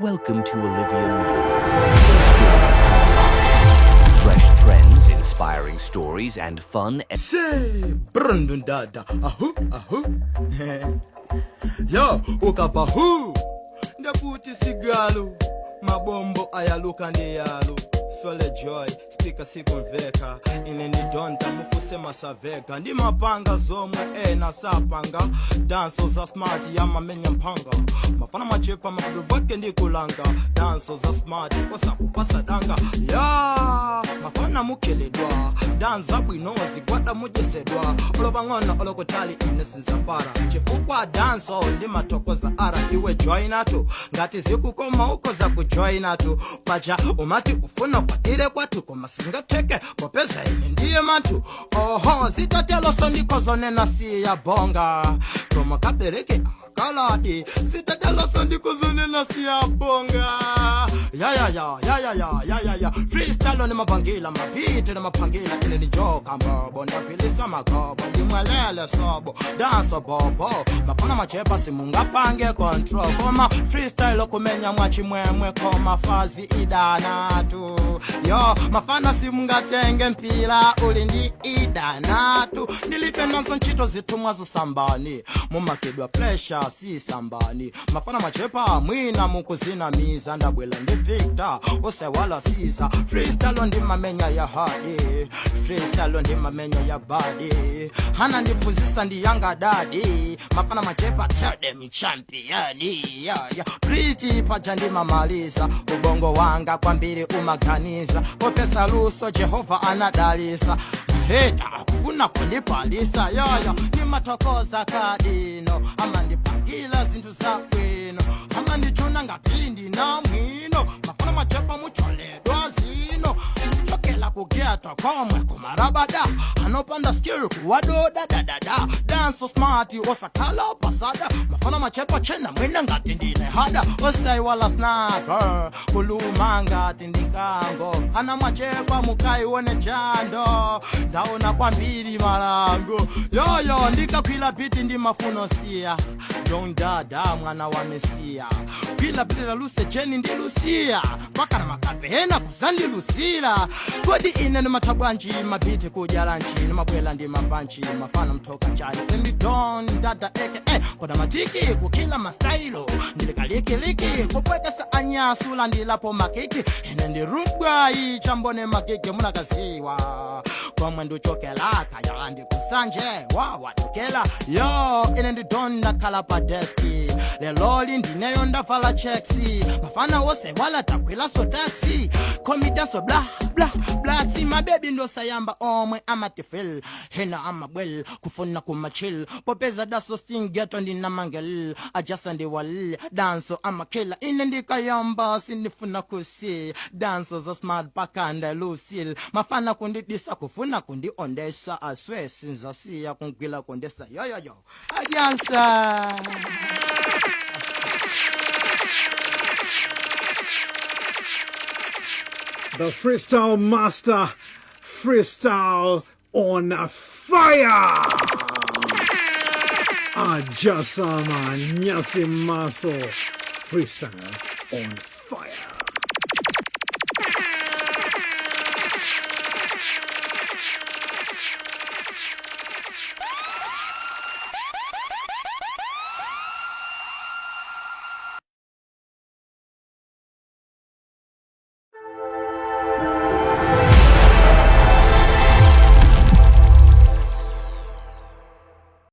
Welcome to Olivia Media. Stories come alive. Fresh trends, inspiring stories, and fun. Say, Brandon Dada, ahu, ahu. Yo, ukapa hu. Ndaputi sigalo, mabombo ayaluka ndiyalo. Swale joy, speaker sikonveka. Ineni donta mufuse masaveka. Ndi mapanga zomwe na sapanga. Danso za smart ya mamenya mpanga. Mafana machepa mabubake ndi kulanga. Danso za smart kosa kupasa danga. Ya, mafana mukeledwa. Danza bwinozi kwata mujesedwa. Olobangona olokotali inesiza para. Chifukwa danso ndi matokoza ara. Iwe join atu, ngati zikukoma uko za kujoin atu. Paja umati ufuna patile kwatu kumasinga teke popeza ine ndiye matu. Oho, zitatelo sondiko zonena si ya bonga. Koma kabereke kaladi, zitatelo sondiko zonena si ya bonga. Ya. Freestyle ni mabangila, mabiti na mapangila. Ine ni joka mbobo, ndapilisa makobo. Ndimwelele sobo, danso bobo. Mafana machepa simunga pange control. Koma freestyle kumenya mwachi mwemwe. Koma fazi idanatu. Yo, mafana simunga tenge mpila. Ulindi idanatu. Nilipe nazo nchito zitumwazo sambani. Mumakidwa pressure si sambani. Mafana machepa mwina mukuzina miza. Ndabwela ndi Victor, ose wala Caesar. Freestyle ndi mamenya ya hadi. Freestyle ndi mamenya ya body. Hana ndipuzisa ndi yanga daddy. Mafana machepa tell them champion. Yeah. Pretty paja ndi mamaliza. Ubongo wanga kwa mbili umaganiza. Popesa luso Jehova anadalisa. Heta kufuna kunipalisa. Yo, ni matokoza kadino. Ama ndipangila zintu za bwino. Ama ndichuna ngatindi na mwino. Mafana machepa mucholedwa zino. Mchokela kugetwa komwe kumarabada. Anopanda skill kuwadoda da. Dance so smarty osakala pasada. Mafana machepa chena mwina ngatindine hada. Osai wala snacker kulumanga tindikango. Ana machepa mukai wone jando. Ndaona kwa mbili malango. Yo, ndika kwila biti ndi mafuno siya. Don dada mwana wa mesia. Kwila biti la luse jeni ndi lusia. Baka na makapehena kuzandi lusila. Kodi ine ni matabwanji mabiti kujalanchi. Ni mabwela ndi mabanchi mafana mtoka chani. Ndi don dada eke koda matiki kukila mastailo. Ndilikaliki kupweka sa anya sula ndilapo makiki. Ine ndi rudbwai chambone makiki muna kaziwa. Kwa mwendo chokela kaya ndi kusanje wawa tukela. Yo, ine ndi donda kalapa deski. Leloli ndineyo ndafala cheksi. Mafana wose wala takwila so taxi. Komida so blah. Si my baby ndo sayamba omwe amatifil. Hena amabwel kufuna kumachill. Popeza daso sting geto ndi namangel. Ajasa ndi wal danso amakela. Ine ndi kayamba sinifuna kusi. Danso za smart pakanda lucille. Mafana kundi disa kufuna kundi ondesa. Aswe sinza siya kungwila kondesa. Yo. Ajansa. The freestyle master, freestyle on fire. Ajasama Nyasi Maso, freestyle on fire.